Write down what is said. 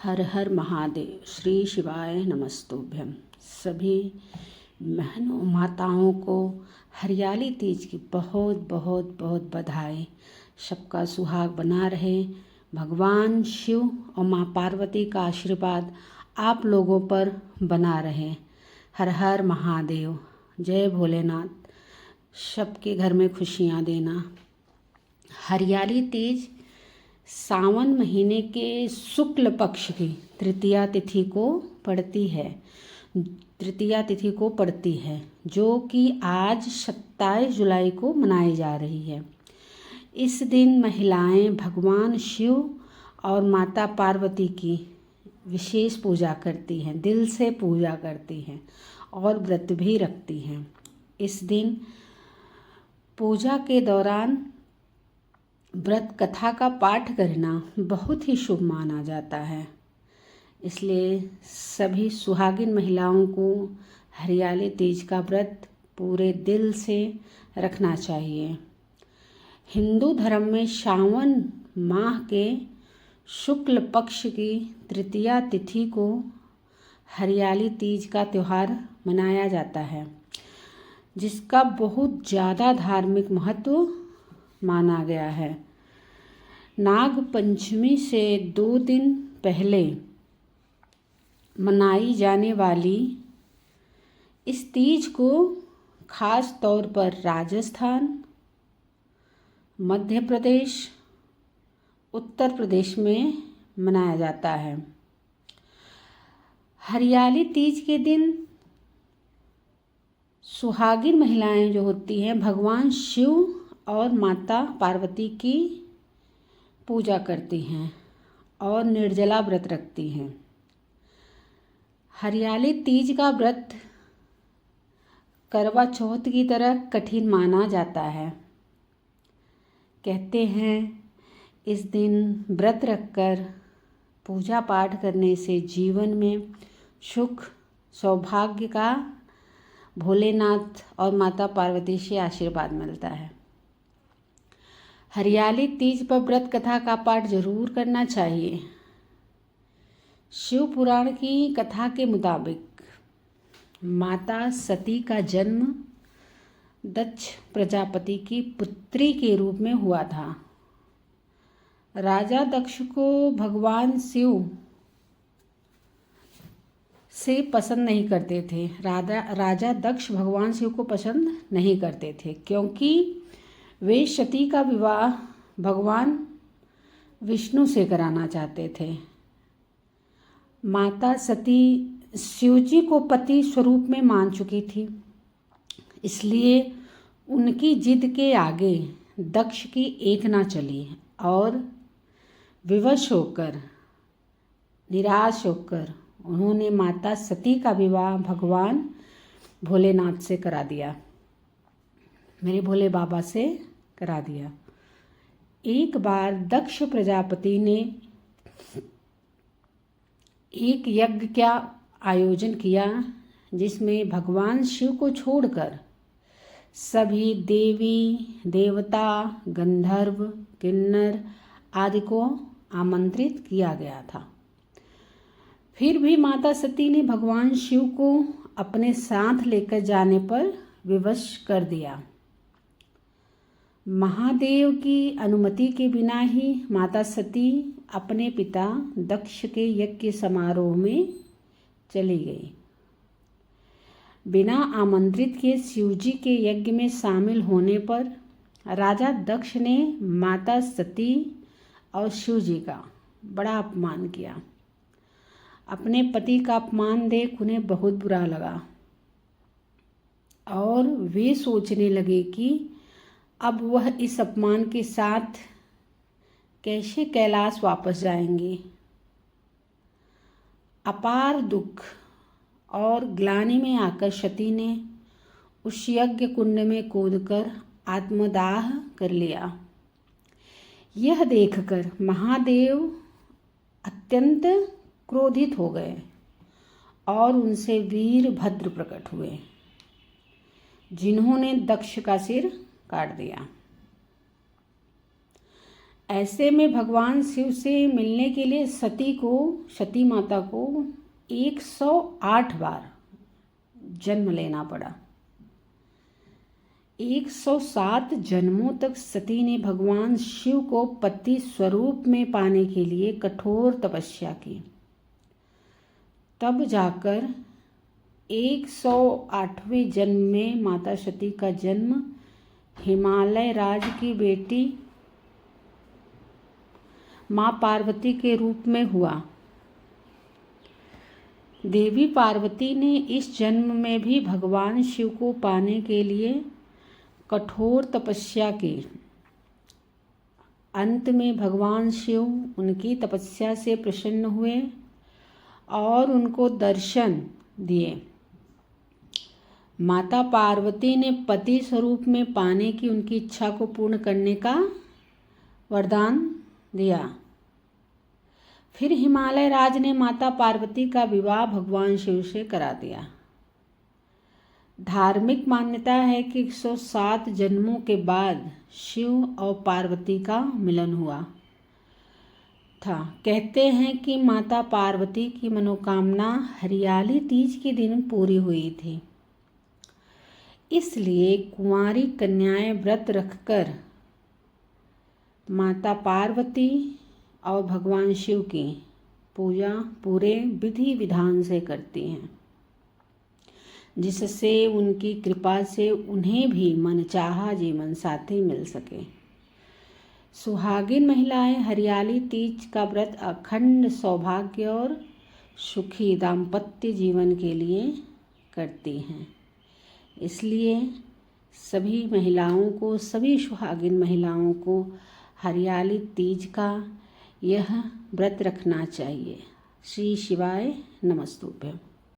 हर हर महादेव। श्री शिवाय नमस्तुभ्यम। सभी बहनों माताओं को हरियाली तीज की बहुत बहुत बहुत बधाई। सबका सुहाग बना रहे। भगवान शिव और माँ पार्वती का आशीर्वाद आप लोगों पर बना रहे। हर हर महादेव। जय भोलेनाथ। सबके घर में खुशियाँ देना। हरियाली तीज सावन महीने के शुक्ल पक्ष की तृतीया तिथि को पड़ती है जो कि आज 27 जुलाई को मनाई जा रही है। इस दिन महिलाएं भगवान शिव और माता पार्वती की विशेष पूजा करती हैं, दिल से पूजा करती हैं और व्रत भी रखती हैं। इस दिन पूजा के दौरान व्रत कथा का पाठ करना बहुत ही शुभ माना जाता है। इसलिए सभी सुहागिन महिलाओं को हरियाली तीज का व्रत पूरे दिल से रखना चाहिए। हिंदू धर्म में सावन माह के शुक्ल पक्ष की तृतीया तिथि को हरियाली तीज का त्यौहार मनाया जाता है, जिसका बहुत ज़्यादा धार्मिक महत्व माना गया है। नाग पंचमी से 2 दिन पहले मनाई जाने वाली इस तीज को खास तौर पर राजस्थान, मध्य प्रदेश, उत्तर प्रदेश में मनाया जाता है। हरियाली तीज के दिन सुहागिन महिलाएं जो होती हैं भगवान शिव और माता पार्वती की पूजा करती हैं और निर्जला व्रत रखती हैं। हरियाली तीज का व्रत करवा चौथ की तरह कठिन माना जाता है। कहते हैं इस दिन व्रत रखकर पूजा पाठ करने से जीवन में सुख सौभाग्य का भोलेनाथ और माता पार्वती से आशीर्वाद मिलता है। हरियाली तीज पर व्रत कथा का पाठ जरूर करना चाहिए। शिव पुराण की कथा के मुताबिक माता सती का जन्म दक्ष प्रजापति की पुत्री के रूप में हुआ था। राजा दक्ष को भगवान शिव से पसंद नहीं करते थे। राजा दक्ष भगवान शिव को पसंद नहीं करते थे क्योंकि वे सती का विवाह भगवान विष्णु से कराना चाहते थे। माता सती शिवजी को पति स्वरूप में मान चुकी थी, इसलिए उनकी जिद के आगे दक्ष की एक ना चली और विवश होकर निराश होकर उन्होंने माता सती का विवाह भगवान भोलेनाथ से करा दिया, मेरे भोले बाबा से करा दिया। एक बार दक्ष प्रजापति ने एक यज्ञ का आयोजन किया जिसमें भगवान शिव को छोड़कर सभी देवी देवता गंधर्व किन्नर आदि को आमंत्रित किया गया था। फिर भी माता सती ने भगवान शिव को अपने साथ लेकर जाने पर विवश कर दिया। महादेव की अनुमति के बिना ही माता सती अपने पिता दक्ष के यज्ञ समारोह में चली गई। बिना आमंत्रित के शिवजी के यज्ञ में शामिल होने पर राजा दक्ष ने माता सती और शिवजी का बड़ा अपमान किया। अपने पति का अपमान देख उन्हें बहुत बुरा लगा और वे सोचने लगे कि अब वह इस अपमान के साथ कैसे कैलाश वापस जाएंगे। अपार दुख और ग्लानि में आकर सती ने उस यज्ञ कुंड में कूदकर आत्मदाह कर लिया। यह देखकर महादेव अत्यंत क्रोधित हो गए और उनसे वीरभद्र प्रकट हुए, जिन्होंने दक्ष का सिर काट दिया। ऐसे में भगवान शिव से मिलने के लिए सती माता को 108 बार जन्म लेना पड़ा। 107 जन्मों तक सती ने भगवान शिव को पति स्वरूप में पाने के लिए कठोर तपस्या की। तब जाकर 108वें जन्म में माता सती का जन्म हिमालय राज की बेटी माँ पार्वती के रूप में हुआ। देवी पार्वती ने इस जन्म में भी भगवान शिव को पाने के लिए कठोर तपस्या की। अंत में भगवान शिव उनकी तपस्या से प्रसन्न हुए और उनको दर्शन दिए। माता पार्वती ने पति स्वरूप में पाने की उनकी इच्छा को पूर्ण करने का वरदान दिया। फिर हिमालय राज ने माता पार्वती का विवाह भगवान शिव से करा दिया। धार्मिक मान्यता है कि 107 जन्मों के बाद शिव और पार्वती का मिलन हुआ था। कहते हैं कि माता पार्वती की मनोकामना हरियाली तीज के दिन पूरी हुई थी, इसलिए कुंवारी कन्याएं व्रत रखकर माता पार्वती और भगवान शिव की पूजा पूरे विधि विधान से करती हैं, जिससे उनकी कृपा से उन्हें भी मनचाहा जीवन साथी मिल सके। सुहागिन महिलाएं हरियाली तीज का व्रत अखंड सौभाग्य और सुखी दाम्पत्य जीवन के लिए करती हैं। इसलिए सभी सुहागिन महिलाओं को हरियाली तीज का यह व्रत रखना चाहिए। श्री शिवाय नमस्तुभ्यं।